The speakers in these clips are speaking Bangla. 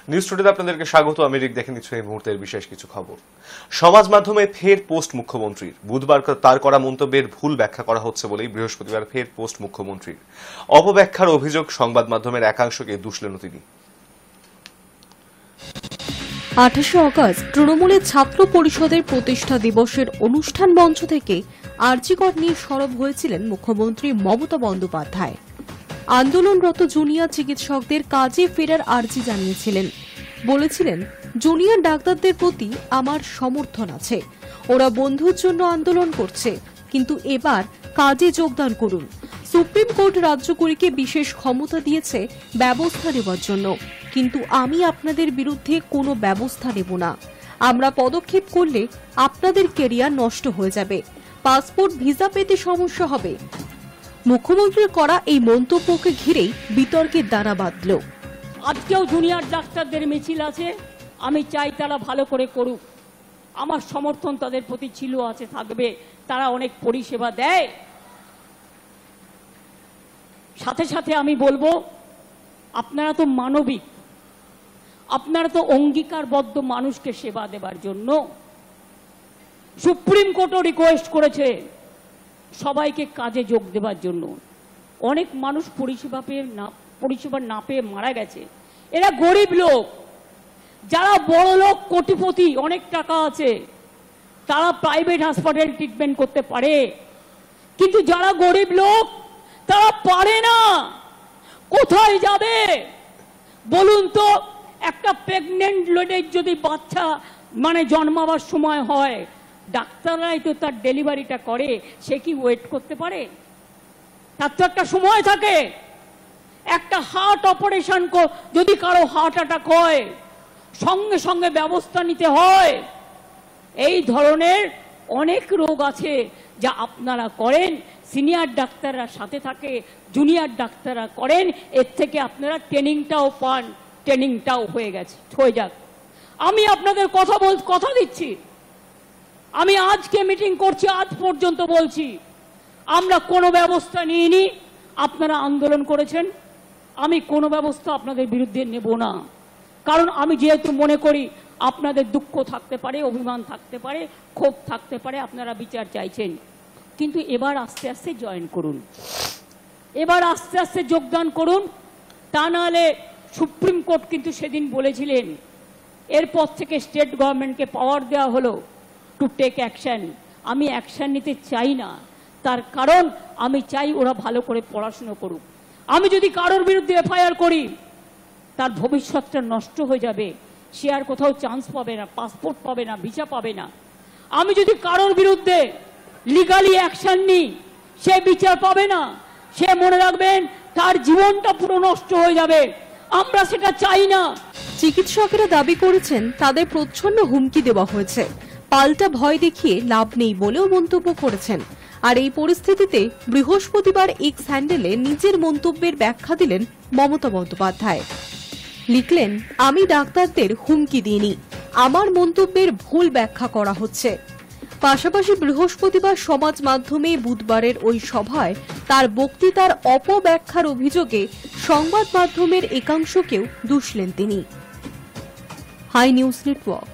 নিউজ টুডেতে আপনাদেরকে স্বাগত। আমি রিক, দেখে নিচ্ছি এই মুহূর্তের বিশেষ কিছু খবর। সমাজ মাধ্যমে ফের পোস্ট মুখ্যমন্ত্রীর। বুধবার তার করা মন্তব্যের ভুল ব্যাখ্যা করা হচ্ছে বলেই বৃহস্পতিবার ফের পোস্ট মুখ্যমন্ত্রীর। অপব্যাখ্যার অভিযোগ সংবাদ মাধ্যমের একাংশকে দুষলেন তিনি। 28 আগস্ট তৃণমূলের ছাত্র পরিষদের প্রতিষ্ঠা দিবসের অনুষ্ঠান মঞ্চ থেকে আরজি কর নিয়ে সরব হয়েছিলেন মুখ্যমন্ত্রী মমতা বন্দ্যোপাধ্যায়। আন্দোলনরত জুনিয়র চিকিৎসকদের কাজে ফেরার আর্জি জানিয়েছিলেন। বলেছিলেন, জুনিয়র ডাক্তারদের প্রতি আমার সমর্থন আছে, ওরা বন্ধুর জন্য আন্দোলন করছে, কিন্তু এবার কাজে যোগদান করুন। সুপ্রিম কোর্ট রাজ্যগুলিকে বিশেষ ক্ষমতা দিয়েছে ব্যবস্থা নেওয়ার জন্য, কিন্তু আমি আপনাদের বিরুদ্ধে কোনো ব্যবস্থা নেব না। আমরা পদক্ষেপ করলে আপনাদের কেরিয়ার নষ্ট হয়ে যাবে, পাসপোর্ট ভিসা পেতে সমস্যা হবে। মুখ্যমন্ত্রীর করা এই মন্তব্যকে ঘিরেই বিতর্কের দানা বাঁধল। আজকেও জুনিয়র ডাক্তারদের মিছিল আছে, আমি চাই তারা ভালো করে করুক। আমার সমর্থন তাদের প্রতি ছিল, আছে, থাকবে। তারা অনেক পরিষেবা দেয়। সাথে সাথে আমি বলবো, আপনারা তো মানবিক, আপনারা তো অঙ্গীকারবদ্ধ মানুষকে সেবা দেবার জন্য। সুপ্রিম কোর্টও রিকোয়েস্ট করেছে সবাইকে কাজে যোগ দেবার জন্য। অনেক মানুষ পরিষেবা না পেয়ে মারা গেছে। এরা গরিব লোক, যারা বড় লোক, কোটিপতি, অনেক টাকা আছে, তারা প্রাইভেট হাসপাতাল ট্রিটমেন্ট করতে পারে, কিন্তু যারা গরিব লোক তারা পারে না। কোথায় যাবে বলুন তো? একটা প্রেগনেন্ট লেডির যদি বাচ্চা জন্মাবার সময় হয়, ডাক্তাররাই তো তার ডেলিভারিটা করে, সে কি ওয়েট করতে পারে? তার তো একটা সময় থাকে। একটা হার্ট অপারেশন যদি কারো হার্ট অ্যাটাক হয়, সঙ্গে সঙ্গে ব্যবস্থা নিতে হয়। এই ধরনের অনেক রোগ আছে যা আপনারা করেন, সিনিয়র ডাক্তাররা সাথে থাকে, জুনিয়র ডাক্তাররা করেন। এর থেকে আপনারা ট্রেনিংটাও পান, ট্রেনিংটাও হয়ে যাক। আমি আপনাদের কথা দিচ্ছি, আমি আজকে মিটিং করছি, আজ পর্যন্ত বলছি, আমরা কোনো ব্যবস্থা নিইনি। আপনারা আন্দোলন করেছেন, আমি কোনো ব্যবস্থা আপনাদের বিরুদ্ধে নেব না। কারণ আমি যেহেতু মনে করি আপনাদের দুঃখ থাকতে পারে, অভিমান থাকতে পারে, ক্ষোভ থাকতে পারে, আপনারা বিচার চাইছেন, কিন্তু এবার আস্তে আস্তে জয়েন করুন, এবার আস্তে আস্তে যোগদান করুন। তা নাহলে সুপ্রিম কোর্ট কিন্তু সেদিন বলেছিলেন, এরপর থেকে স্টেট গভর্নমেন্টকে পাওয়ার দেওয়া হলো টু টেক অ্যাকশন। আমি অ্যাকশন নিতে চাই না, তার কারণ আমি চাই ওরা ভালো করে পড়াশুনো করুক। আমি যদি কারোর বিরুদ্ধে এফআইআর করি, তার ভবিষ্যৎটা নষ্ট হয়ে যাবে, সে আর কোথাও চান্স পাবে না, পাসপোর্ট পাবে না, ভিসা পাবে না। আমি যদি কারোর বিরুদ্ধে লিগালি অ্যাকশন নিই, সে বিচার পাবে না, সে মনে রাখবেন তার জীবনটা পুরো নষ্ট হয়ে যাবে। আমরা সেটা চাই না। চিকিৎসকেরা দাবি করেছেন তাদের প্রচ্ছন্ন হুমকি দেওয়া হয়েছে, পাল্টা ভয় দেখিয়ে লাভ নেই বলেও মন্তব্য করেছেন। আর এই পরিস্থিতিতে বৃহস্পতিবার এক্স হ্যান্ডেলে নিজের মন্তব্যের ব্যাখ্যা দিলেন মমতা বন্দ্যোপাধ্যায়। লিখলেন, আমি ডাক্তারদের হুমকি দিইনি, আমার মন্তব্যের ভুল ব্যাখ্যা করা হচ্ছে। পাশাপাশি বৃহস্পতিবার সমাজ মাধ্যমে বুধবারের ওই সভায় তার বক্তৃতার অপব্যাখ্যার অভিযোগে সংবাদ মাধ্যমের একাংশকেও দুষলেন তিনি। High News network.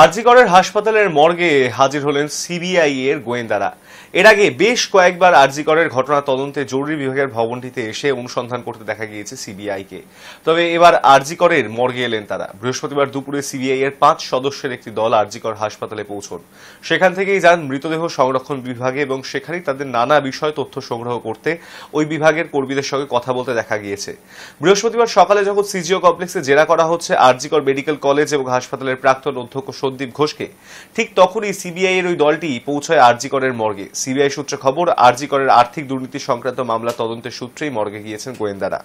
আরজি করের হাসপাতালের মর্গে হাজির হলেন সিবিআই এর গোয়েন্দারা। এর আগে বেশ কয়েকবার আরজি করের ঘটনা তদন্তে জরুরি বিভাগের ভবনটিতে এসে অনুসন্ধান করতে দেখা গিয়েছে সিবিআইকে। তবে এবার আরজি করের মর্গে এলেন তারা। বৃহস্পতিবার দুপুরে সিবিআই এর 5 সদস্যের একটি দল আরজি কর হাসপাতালে পৌঁছন। সেখান থেকেই যান মৃতদেহ সংরক্ষণ বিভাগে এবং সেখানেই তাদের নানা বিষয় তথ্য সংগ্রহ করতে ওই বিভাগের কর্মীদের সঙ্গে কথা বলতে দেখা গিয়েছে। বৃহস্পতিবার সকালে যখন সিজিও কমপ্লেক্সে জেরা করা হচ্ছে আরজি কর মেডিকেল কলেজ এবং হাসপাতালের প্রাক্তন অধ্যক্ষ সন্দীপ ঘোষকে, ঠিক তখনই সিবিআই এর ওই দলটি পৌঁছায় আরজি করের মর্গে। সিবিআই সূত্রে খবর, আরজি করের আর্থিক দুর্নীতি সংক্রান্ত মামলা তদন্তের সূত্রেই মর্গে গিয়েছেন গোয়েন্দারা।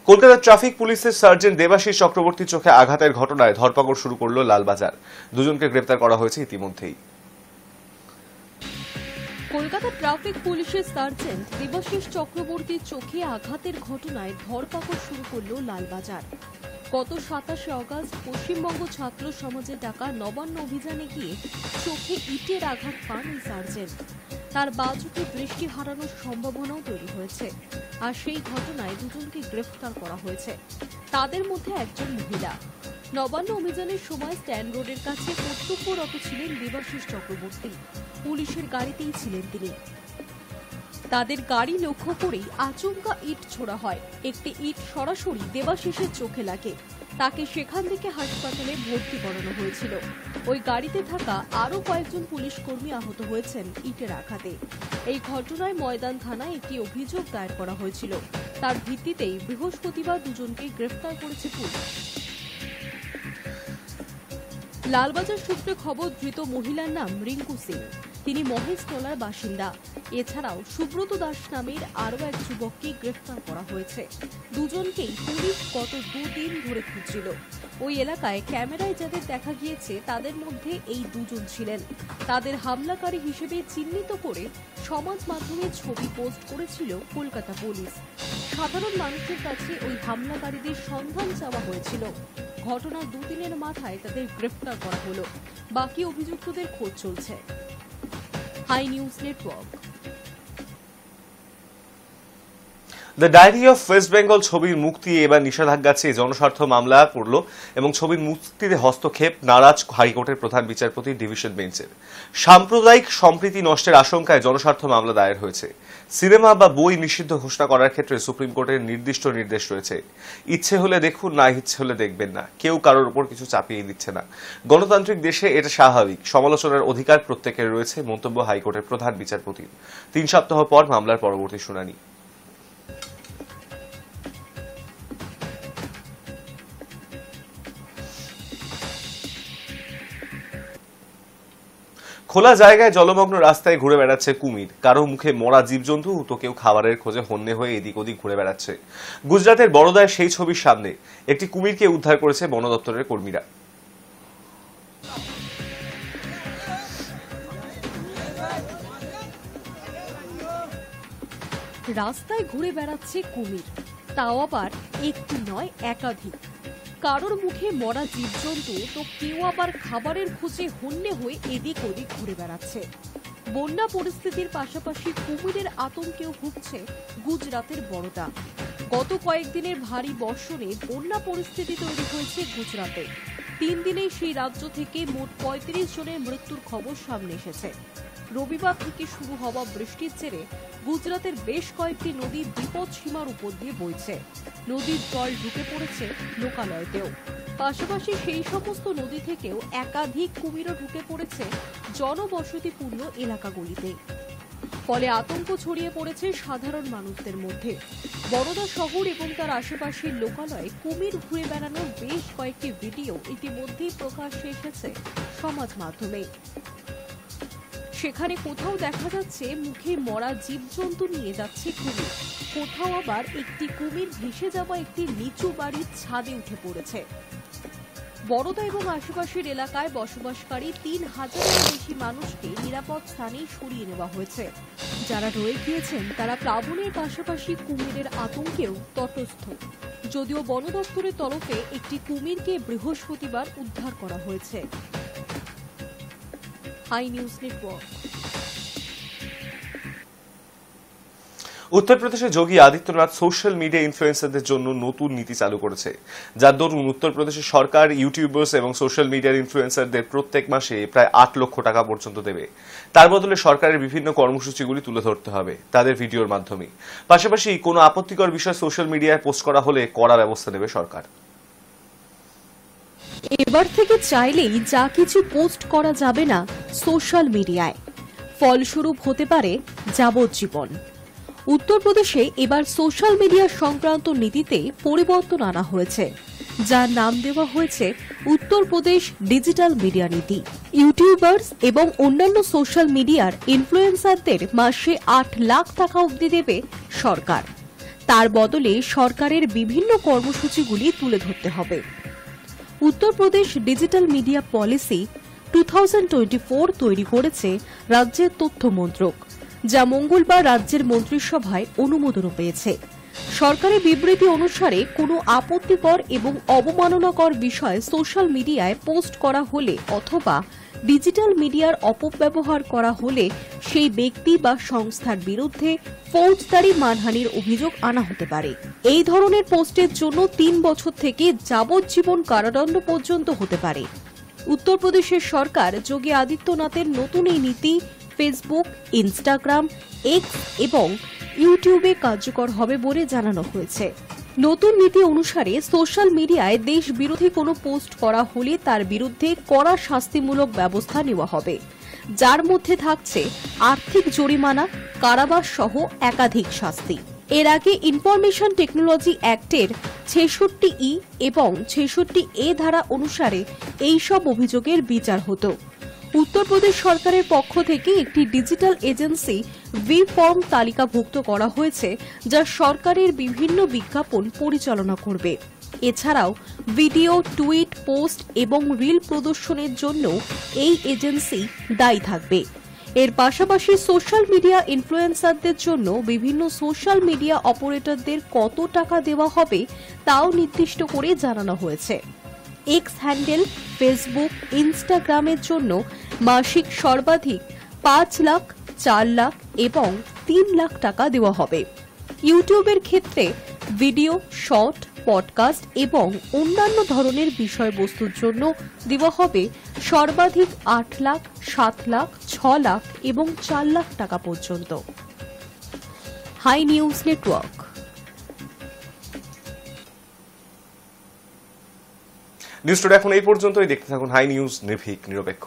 কলকাতার ট্রাফিক পুলিশের সার্জেন্ট দেবাশিস চক্রবর্তী চোখে আঘাতের ঘটনায় ধরপাকড় শুরু করল লালবাজার। দুজনকে গ্রেপ্তার করা হয়েছে ইতিমধ্যেই। কলকাতা ট্রাফিক পুলিশের সার্জেন্ট দেবাশিস চক্রবর্তীর চোখে আঘাতের ঘটনায় ধরপাকড় শুরু করল লালবাজার। গত 27 আগস্ট পশ্চিমবঙ্গ ছাত্র সমাজের ডাকা নবান্ন অভিযানে গিয়ে চোখে ইটের আঘাত পান এই সার্জেন্ট। তার বাজুকে দৃষ্টি হারানোর সম্ভাবনাও তৈরি হয়েছে, আর সেই ঘটনায় দুজনকে গ্রেফতার করা হয়েছে। তাদের মধ্যে একজন মহিলা। নবান্ন অভিযানের সময় স্ট্যান্ড রোডের কাছে কর্তব্যরত ছিলেন দেবাশিস চক্রবর্তী। পুলিশের গাড়িতেই ছিলেন তিনি। তাদের গাড়ি লক্ষ্য করেই আচমকা ইট ছোড়া হয়। একটি ইট সরাসরি দেবাশিসের চোখে লাগে। তাকে সেখান থেকে হাসপাতালে ভর্তি করানো হয়েছিল। ওই গাড়িতে থাকা আরও কয়েকজন পুলিশ কর্মী আহত হয়েছেন ইটের আঘাতে। এই ঘটনায় ময়দান থানায় একটি অভিযোগ দায়ের করা হয়েছিল। তার ভিত্তিতেই বৃহস্পতিবার দুজনকে গ্রেফতার করেছে পুলিশ। লালবাজার সূত্রে খবর, ধৃত মহিলার নাম রিঙ্কু সিং। তিনি মহেশতলার বাসিন্দা। এছাড়াও সুব্রত দাস নামের আরও এক যুবককে গ্রেফতার করা হয়েছে। দুজনকেই পুলিশ গত 2 দিন ধরে খুঁজছিল। ওই এলাকায় ক্যামেরায় যাদের দেখা গিয়েছে তাদের মধ্যে এই দুজন ছিলেন। তাদের হামলাকারী হিসেবে চিহ্নিত করে সমাজ মাধ্যমে ছবি পোস্ট করেছিল কলকাতা পুলিশ। সাধারণ মানুষের কাছে ওই হামলাকারীদের সন্ধান চাওয়া হয়েছিল। ঘটনার 2 দিনের মাথায় তাদের গ্রেফতার করা হলো। বাকি অভিযুক্তদের খোঁজ চলছে। Hi News Network. The Diary of West Bengal ছবির মুক্তি এবার নিষেধাজ্ঞা চেয়ে জনস্বার্থ মামলা করল এবং ছবির মুক্তিতে হস্তক্ষেপ নারাজ হাইকোর্টের প্রধান বিচারপতির ডিভিশন বেঞ্চের। সাম্প্রদায়িক সম্প্রীতি নষ্টের আশঙ্কায় জনস্বার্থ মামলা দায়ের হয়েছে। সিনেমা বা বই নিষিদ্ধ ঘোষণা করার ক্ষেত্রে সুপ্রিম কোর্টের নির্দিষ্ট নির্দেশ রয়েছে। ইচ্ছে হলে দেখুন, না ইচ্ছে হলে দেখবেন না। কেউ কারোর উপর কিছু চাপিয়ে দিচ্ছে না। গণতান্ত্রিক দেশে এটা স্বাভাবিক। সমালোচনার অধিকার প্রত্যেকের রয়েছে, মন্তব্য হাইকোর্টের প্রধান বিচারপতির। 3 সপ্তাহ পর মামলার পরবর্তী শুনানি। খোলা জায়গায় জলমগ্ন রাস্তায় ঘুরে বেড়াচ্ছে কুমির। কারো মুখে মরা জীবজন্তু, তো কেউ খাবারের খোঁজে হন্যে হয়ে এদিক ওদিক ঘুরে বেড়াচ্ছে। গুজরাটের বড়োদায় সেই ছবির সামনে একটি কুমিরকে উদ্ধার করেছে বন দপ্তরের কর্মীরা। রাস্তায় ঘুরে বেড়াচ্ছে কুমির, তাও আবার একটি নয়, একাধিক। কারোর মুখে মরা জীবজন্তু, তো কেউ আবার খাবারের খোঁজে হন্যে হয়ে এদিক ওদিক ঘুরে বেড়াচ্ছে। বন্যা পরিস্থিতির পাশাপাশি কুমিরের আতঙ্কেও ভুগছে গুজরাতের বড়োদা। গত কয়েকদিনের ভারী বর্ষণে বন্যা পরিস্থিতি তৈরি হয়েছে গুজরাটে। 3 দিনে সেই রাজ্য থেকে মোট 35 জনের মৃত্যুর খবর সামনে এসেছে। রবিবার থেকে শুরু হওয়া বৃষ্টির জেরে গুজরাতের বেশ কয়েকটি নদী বিপদ সীমার উপর দিয়ে বইছে। নদীর জল ঢুকে পড়েছে লোকালয়তেও। পাশাপাশি সেই সমস্ত নদী থেকেও একাধিক কুমিরও ঢুকে পড়েছে জনবসতিপূর্ণ এলাকাগুলিতে। ফলে আতঙ্ক ছড়িয়ে পড়েছে সাধারণ মানুষদের মধ্যে। বরোদা শহর এবং তার আশেপাশের লোকালয়ে কুমির ঘুরে বেড়ানোর বেশ কয়েকটি ভিডিও ইতিমধ্যেই প্রকাশ্যে এসেছে সমাজ মাধ্যমে। সেখানে কোথাও দেখা যাচ্ছে মুখে মরা জীবজন্তু নিয়ে যাচ্ছে কুমির, কোথাও আবার একটি কুমির ভেসে যাওয়া একটি নিচু বাড়ির ছাদে উঠে পড়েছে। বরোদা এবং আশেপাশের এলাকায় বসবাসকারী 3000-এর বেশি মানুষকে নিরাপদ স্থানে সরিয়ে নেওয়া হয়েছে। যারা রয়ে গিয়েছেন তারা প্লাবনের পাশাপাশি কুমিরের আতঙ্কেও তটস্থ। যদিও বন দপ্তরের তরফে একটি কুমিরকে বৃহস্পতিবার উদ্ধার করা হয়েছে। Hi News Network. উত্তরপ্রদেশে যোগী আদিত্যনাথ সোশ্যাল মিডিয়া ইনফ্লুয়েন্সারদের জন্য নতুন নীতি চালু করেছে, যার দরুন উত্তরপ্রদেশের সরকার ইউটিউবার্স এবং সোশ্যাল মিডিয়ার ইনফ্লুয়েন্সারদের প্রত্যেক মাসে প্রায় 8 লক্ষ টাকা পর্যন্ত দেবে। তার বদলে সরকারের বিভিন্ন কর্মসূচিগুলি তুলে ধরতে হবে তাদের ভিডিওর মাধ্যমে। পাশাপাশি কোনো আপত্তিকর বিষয় সোশ্যাল মিডিয়ায় পোস্ট করা হলে কড়া ব্যবস্থা নেবে সরকার। এবার থেকে চাইলেই যা কিছু পোস্ট করা যাবে না সোশ্যাল মিডিয়ায়। ফলস্বরূপ হতে পারে যাবজ্জীবন। উত্তরপ্রদেশে এবার সোশ্যাল মিডিয়া সংক্রান্ত নীতিতে পরিবর্তন আনা হয়েছে, যার নাম দেওয়া হয়েছে উত্তরপ্রদেশ ডিজিটাল মিডিয়া নীতি। ইউটিউবার্স এবং অন্যান্য সোশ্যাল মিডিয়ার ইনফ্লুয়েন্সারদের মাসে 8 লাখ টাকা অবধি দেবে সরকার। তার বদলে সরকারের বিভিন্ন কর্মসূচিগুলি তুলে ধরতে হবে। উত্তরপ্রদেশ ডিজিটাল মিডিয়া পলিসি 2024 তৈরি করেছে রাজ্যের তথ্য মন্ত্রক, যা মঙ্গলবার রাজ্যের মন্ত্রিসভায় অনুমোদনও পেয়েছে। সরকারি বিবৃতি অনুসারে কোনো আপত্তিকর এবং অবমাননাকর বিষয় সোশ্যাল মিডিয়ায় পোস্ট করা হলে অথবা ডিজিটাল মিডিয়ার অপব্যবহার করা হলে সেই ব্যক্তি বা সংস্থার বিরুদ্ধে ফৌজদারি মানহানির অভিযোগ আনা হতে পারে। এই ধরনের পোস্টের জন্য 3 বছর থেকে যাবজ্জীবন কারাদণ্ড পর্যন্ত হতে পারে। উত্তরপ্রদেশের সরকার যোগী আদিত্যনাথের নতুন এই নীতি ফেসবুক, ইনস্টাগ্রাম, এক্স এবং ইউটিউবে কার্যকর হবে বলে জানানো হয়েছে। নতুন নীতি অনুসারে সোশ্যাল মিডিয়ায় দেশ বিরোধী কোনো পোস্ট করা হলে তার বিরুদ্ধে কড়া শাস্তিমূলক ব্যবস্থা নেওয়া হবে, যার মধ্যে থাকছে আর্থিক জরিমানা, কারাবাস সহ একাধিক শাস্তি। এর আগে ইনফরমেশন টেকনোলজি অ্যাক্টের 66E এবং 66A ধারা অনুসারে এই সব অভিযোগের বিচার হতো। উত্তরপ্রদেশ সরকারের পক্ষ থেকে একটি ডিজিটাল এজেন্সি ভি ফর্ম তালিকাভুক্ত করা হয়েছে, যা সরকারের বিভিন্ন বিজ্ঞাপন পরিচালনা করবে। এছাড়াও ভিডিও, টুইট, পোস্ট এবং রিল প্রদর্শনের জন্য এই এজেন্সি দায়ী থাকবে। এর পাশাপাশি সোশ্যাল মিডিয়া ইনফ্লুয়েন্সারদের জন্য বিভিন্ন সোশ্যাল মিডিয়া অপারেটরদের কত টাকা দেওয়া হবে তাও নির্দিষ্ট করে জানানো হয়েছে। এক্স হ্যান্ডেল, ফেসবুক, ইনস্টাগ্রামের জন্য মাসিক সর্বাধিক 5 লাখ, 4 লাখ এবং 3 লাখ টাকা দেওয়া হবে। ইউটিউবের ক্ষেত্রে ভিডিও, শর্ট, পডকাস্ট এবং অন্যান্য ধরনের বিষয়বস্তুর জন্য দেওয়া হবে সর্বাধিক 8 লাখ, 7 লাখ, 6 লাখ এবং 4 লাখ টাকা পর্যন্ত। Hi News Network. News Today এখন এই পর্যন্তই। দেখতে থাকুন হাই নিউজ, নির্ভীক, নিরপেক্ষ।